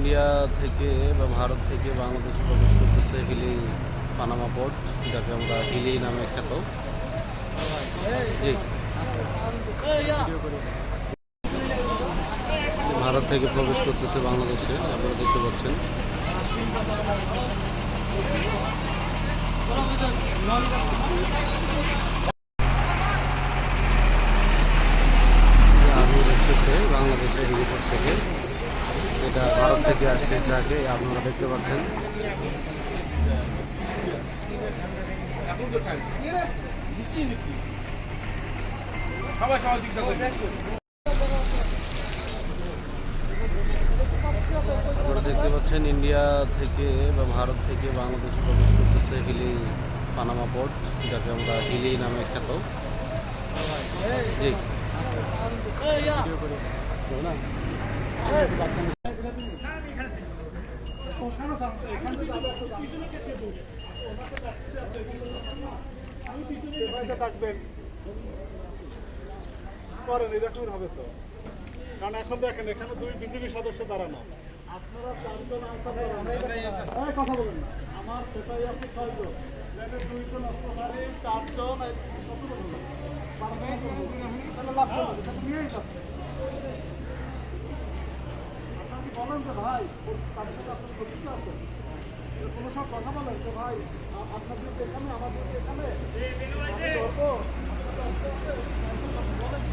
India থেকে বা ভারত থেকে বাংলাদেশে প্রবেশ করতেছে হিলি পানামা পোর্ট, যাকে আমরা হিলি নামে খ্যাত। জি, ভারত থেকে প্রবেশ করতেছে বাংলাদেশে, আপনারা দেখতে পাচ্ছেন। আগুন দেখতেছে বাংলাদেশের হেলিপোর্ট থেকে, এটা ভারত থেকে আসছে ট্রাকে, আপনারা দেখতে পাচ্ছেন। আপনারা দেখতে পাচ্ছেন ইন্ডিয়া থেকে বা ভারত থেকে বাংলাদেশে প্রবেশ করতেছে হিলি পানামা পোর্ট, যাকে আমরা হিলি নামে খ্যাত। জি, করেন এরকম হবে তো, কারণ এখন দেখেন এখানে দুই বিজেপি সদস্য দাঁড়ানো, আপনারা চারজন আনসার কথা বলেন না, আমার সেটাই আছে 6 জন, দুইজন অস্ত্রধারী 4 জন লাভ করবে, সেটা নিয়েই যাচ্ছে। আপনারা কি বলেন যে ভাই তাদের সাথে আপনার পরিচিত আছে, কোনো সব কথা বলেন যে ভাই আপনাদের এখানে আমাদের এখানে বলেন।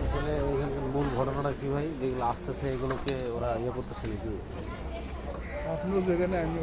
আসলে এখানকার মূল ঘটনাটা কি ভাই, যেগুলো আসতেছে এগুলোকে ওরা ইয়ে করতেছে নাকি? আপনার যেখানে আমি